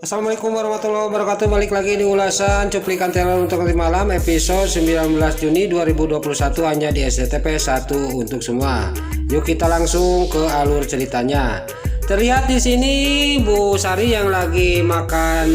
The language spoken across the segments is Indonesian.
Assalamualaikum warahmatullahi wabarakatuh. Balik lagi di ulasan cuplikan teror untuk nanti malam episode 19 Juni 2021 hanya di SCTP 1 untuk semua. Yuk kita langsung ke alur ceritanya. Terlihat di sini Bu Sari yang lagi makan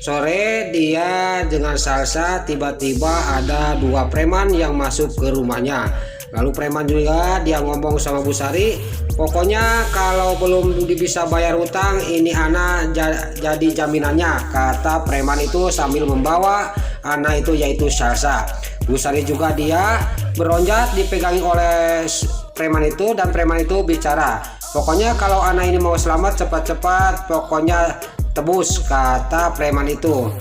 sore, dia dengan salsa, tiba-tiba ada dua preman yang masuk ke rumahnya. Lalu preman juga dia ngomong sama Bu Sari, pokoknya kalau belum bisa bayar hutang ini Ana jadi jaminannya, kata preman itu sambil membawa Ana itu yaitu salsa. Bu Sari juga dia beronjat dipegangi oleh preman itu, dan preman itu bicara, pokoknya kalau Ana ini mau selamat cepat-cepat pokoknya tebus, kata preman itu.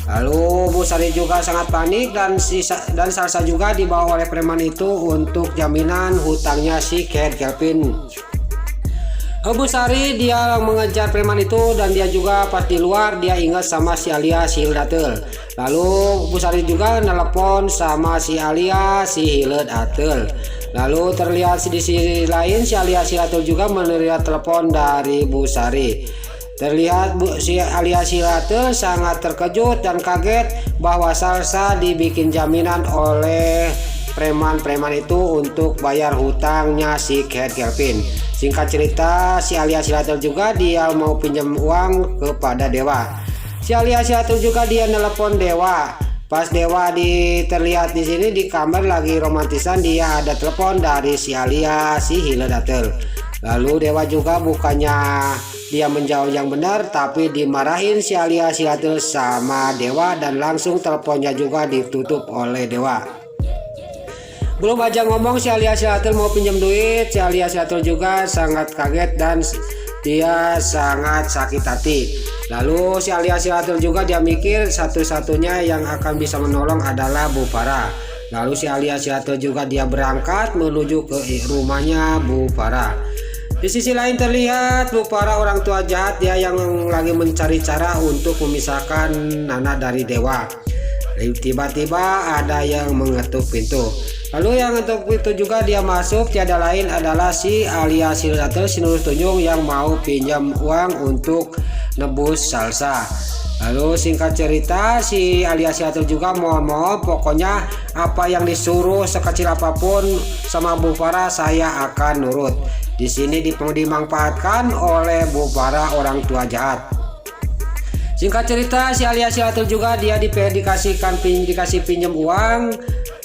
Lalu Bu Sari juga sangat panik dan salsa juga dibawa oleh preman itu untuk jaminan hutangnya si Kelvin. Bu Sari dia mengejar preman itu, dan dia juga pas di luar dia ingat sama si Alia si Hildatel. Lalu Bu Sari juga nelpon sama si Alia si Hildatel. Lalu terlihat di sisi lain si Alia si Hildatel juga menerima telepon dari Bu Sari. Terlihat si Alia Silate sangat terkejut dan kaget bahwa salsa dibikin jaminan oleh preman-preman itu untuk bayar hutangnya si Kelvin. Singkat cerita, si Alia Silate juga dia mau pinjam uang kepada Dewa. Si Alia Silate juga dia nelpon Dewa. Pas Dewa terlihat di sini di kamar lagi romantisan, dia ada telepon dari si Alia si Hildatel. Lalu Dewa juga bukannya dia menjawab yang benar, tapi dimarahin si Alia Silate sama Dewa, dan langsung teleponnya juga ditutup oleh Dewa. Belum aja ngomong si Alia Silate mau pinjam duit, si Alia Silate juga sangat kaget dan dia sangat sakit hati. Lalu si Alia Silate juga dia mikir satu-satunya yang akan bisa menolong adalah Bu Farah. Lalu si Alia Silate juga dia berangkat menuju ke rumahnya Bu Farah. Di sisi lain terlihat Bu Farah orang tua jahat dia yang lagi mencari cara untuk memisahkan Nana dari Dewa. Tiba-tiba ada yang mengetuk pintu. Lalu yang mengetuk pintu juga dia masuk, tiada lain adalah si Alia Sildatel si Nurul Tunjung yang mau pinjam uang untuk nebus salsa. Lalu singkat cerita si Alia Sildatel juga mohon pokoknya apa yang disuruh sekecil apapun sama Bu Farah saya akan nurut. Di sini dimanfaatkan oleh Bu Farah orang tua jahat. Singkat cerita si Alia Sildatel juga dia dikasih pinjam uang.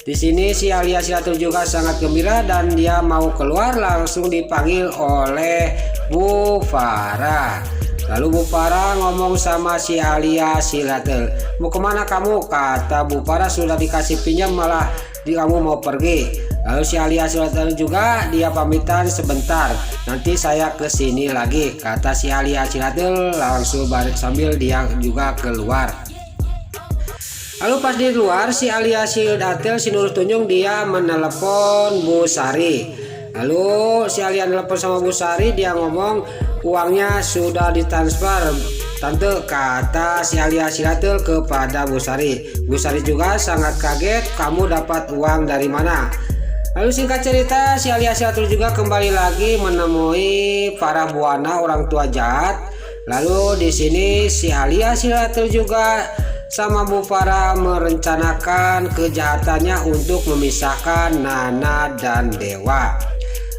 Di sini si Alia Sildatel juga sangat gembira dan dia mau keluar, langsung dipanggil oleh Bu Farah. Lalu Bu Farah ngomong sama si Alia Sildatel, mau kemana kamu? Kata Bu Farah, sudah dikasih pinjam malah kamu mau pergi. Lalu si Alia Sildatel juga dia pamitan sebentar, nanti saya kesini lagi, kata si Alia Sildatel langsung balik sambil dia juga keluar. Lalu pas di luar si Alia Sildatel si Nurul Tunjung dia menelepon Bu Sari. Lalu si Alia telepon sama Bu Sari, dia ngomong uangnya sudah ditransfer tante, kata si Alia Sildatel kepada Bu Sari. Bu Sari juga sangat kaget, kamu dapat uang dari mana? Lalu singkat cerita si Alia Sildatel juga kembali lagi menemui para buana orang tua jahat. Lalu di sini si Alia Sildatel juga sama Bu Farah merencanakan kejahatannya untuk memisahkan Nana dan Dewa.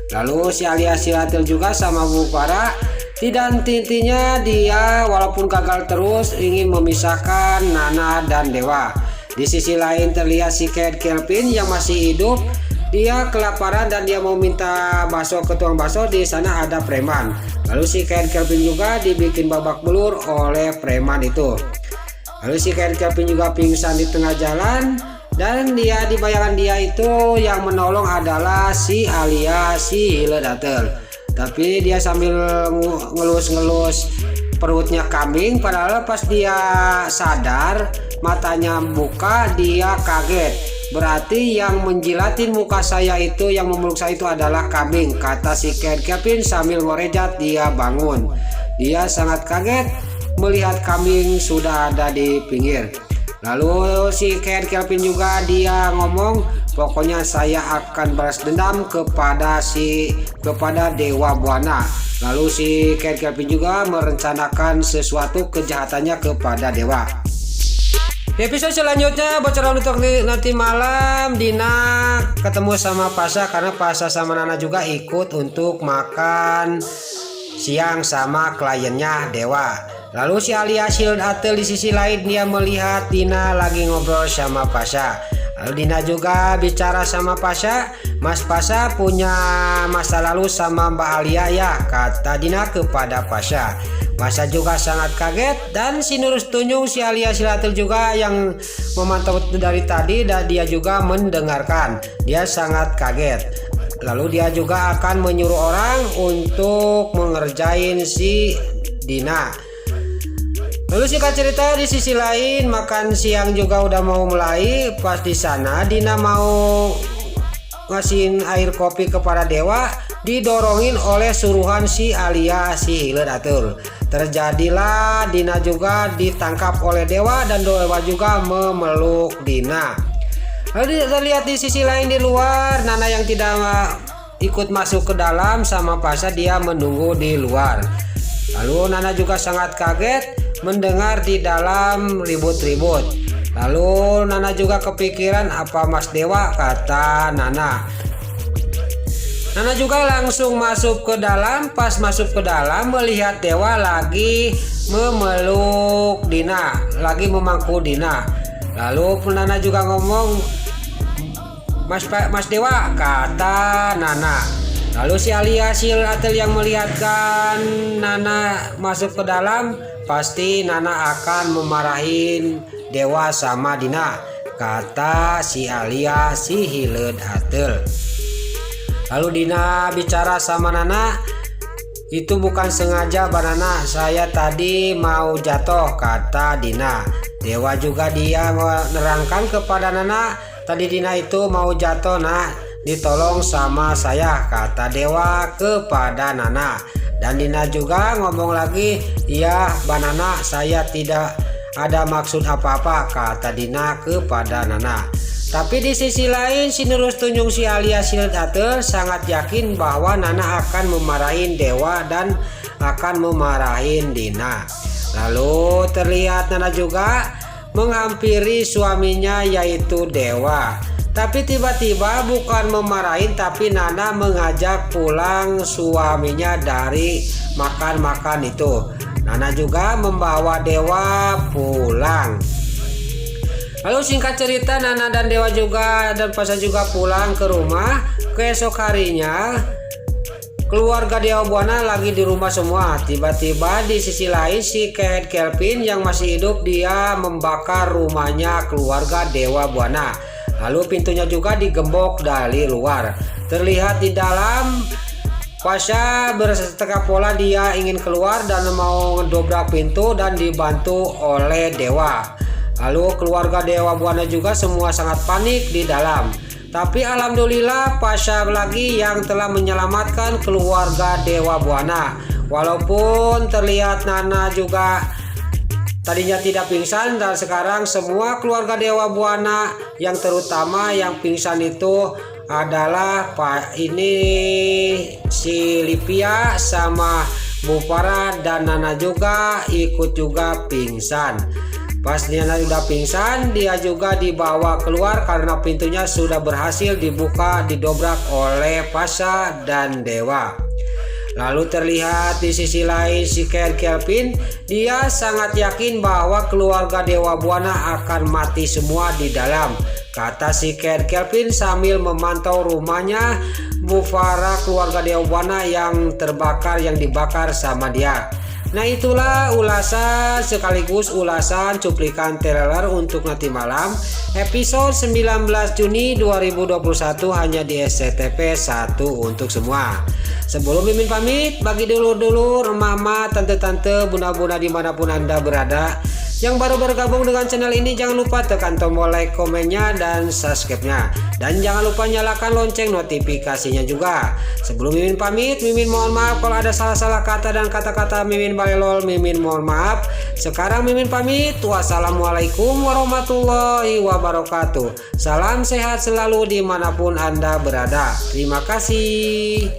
Lalu si Alia Sildatel juga sama Bu Farah tidak intinya dia walaupun gagal terus ingin memisahkan Nana dan Dewa. Di sisi lain terlihat si Kelvin yang masih hidup, dia kelaparan dan dia mau minta bakso ke tukang bakso. Di sana ada preman. Lalu si Kelvin juga dibikin babak belur oleh preman itu. Lalu si Kelvin juga pingsan di tengah jalan, dan dia di bayangan dia itu yang menolong adalah si Alia si Hildatel. Tapi dia sambil ngelus-ngelus perutnya kambing, padahal pas dia sadar matanya buka dia kaget. Berarti yang menjilatin muka saya itu, yang memeluk saya itu adalah kambing, kata si Kelvin sambil merejat dia bangun. Dia sangat kaget melihat kambing sudah ada di pinggir. Lalu si Kelvin juga dia ngomong, Pokoknya saya akan balas dendam kepada Dewa Buana. Lalu si Kelvin juga merencanakan sesuatu kejahatannya kepada Dewa. Di episode selanjutnya bocoran untuk nanti malam, Dina ketemu sama Pasha karena Pasha sama Nana juga ikut untuk makan siang sama kliennya Dewa. Lalu si Alia Shield Atel di sisi lain dia melihat Dina lagi ngobrol sama Pasha. Lalu Dina juga bicara sama Pasha, Mas Pasha punya masa lalu sama Mbak Alia ya, kata Dina kepada Pasha. Pasha juga sangat kaget dan si Nurus Tunjung si Alia Shield Atel juga yang memantau dari tadi dan dia juga mendengarkan. Dia sangat kaget. Lalu dia juga akan menyuruh orang untuk mengerjain si Dina. Lalu singkat cerita di sisi lain makan siang juga udah mau mulai. Pas di sana Dina mau ngasihin air kopi kepada Dewa, didorongin oleh suruhan si Alia si Hilir Atul. Terjadilah Dina juga ditangkap oleh Dewa dan Dewa juga memeluk Dina. Lalu terlihat di sisi lain di luar Nana yang tidak ikut masuk ke dalam sama Pasha, dia menunggu di luar. Lalu Nana juga sangat kaget mendengar di dalam ribut-ribut. Lalu Nana juga kepikiran apa Mas Dewa, kata Nana. Nana juga langsung masuk ke dalam. Pas masuk ke dalam melihat Dewa lagi memeluk Dina, lagi memangku Dina. Lalu Nana juga ngomong Mas Dewa, kata Nana. Lalu si Alia Shield Atel yang melihatkan Nana masuk ke dalam, pasti Nana akan memarahin Dewa sama Dina, kata si Alia si Hilir Atel. Lalu Dina bicara sama Nana, itu bukan sengaja Banana, saya tadi mau jatuh, kata Dina. Dewa juga dia menerangkan kepada Nana, tadi Dina itu mau jatuh nak, ditolong sama saya, kata Dewa kepada Nana. Dan Dina juga ngomong lagi, iya Banana, saya tidak ada maksud apa-apa, kata Dina kepada Nana. Tapi di sisi lain si Nurus Tunjung si Alia Shield Atel sangat yakin bahwa Nana akan memarahin Dewa dan akan memarahin Dina. Lalu terlihat Nana juga menghampiri suaminya yaitu Dewa. Tapi tiba-tiba bukan memarahin, tapi Nana mengajak pulang suaminya dari makan-makan itu. Nana juga membawa Dewa pulang. Lalu singkat cerita Nana dan Dewa juga dan Pasha juga pulang ke rumah. Keesok harinya keluarga Dewa Buana lagi di rumah semua. Tiba-tiba di sisi lain si Kelvin yang masih hidup dia membakar rumahnya keluarga Dewa Buana. Lalu pintunya juga digembok dari luar. Terlihat di dalam Pasha bersetengah pola dia ingin keluar dan mau ngedobrak pintu dan dibantu oleh Dewa. Lalu keluarga Dewa Buana juga semua sangat panik di dalam. Tapi alhamdulillah Pasha lagi yang telah menyelamatkan keluarga Dewa Buana. Walaupun terlihat Nana juga tadinya tidak pingsan dan sekarang semua keluarga Dewa Buana yang terutama yang pingsan itu adalah ini si Livia sama Bu Farah dan Nana juga ikut juga pingsan. Pas Nana udah pingsan dia juga dibawa keluar karena pintunya sudah berhasil dibuka didobrak oleh Pasha dan Dewa. Lalu terlihat di sisi lain si Kelvin dia sangat yakin bahwa keluarga Dewa Buana akan mati semua di dalam, kata si Kelvin sambil memantau rumahnya Bu Farah keluarga Dewa Buana yang terbakar yang dibakar sama dia. Nah itulah ulasan sekaligus ulasan cuplikan trailer untuk nanti malam episode 19 Juni 2021 hanya di SCTV 1 untuk semua. Sebelum Mimin pamit, bagi dulur-dulur, mama, tante-tante, bunda-bunda dimanapun Anda berada, Yang baru bergabung dengan channel ini jangan lupa tekan tombol like, komennya, dan subscribe-nya. Dan jangan lupa nyalakan lonceng notifikasinya juga. Sebelum Mimin pamit, Mimin mohon maaf kalau ada salah-salah kata dan kata-kata Mimin balelol, Mimin mohon maaf. Sekarang Mimin pamit. Wassalamualaikum warahmatullahi wabarakatuh. Salam sehat selalu dimanapun Anda berada. Terima kasih.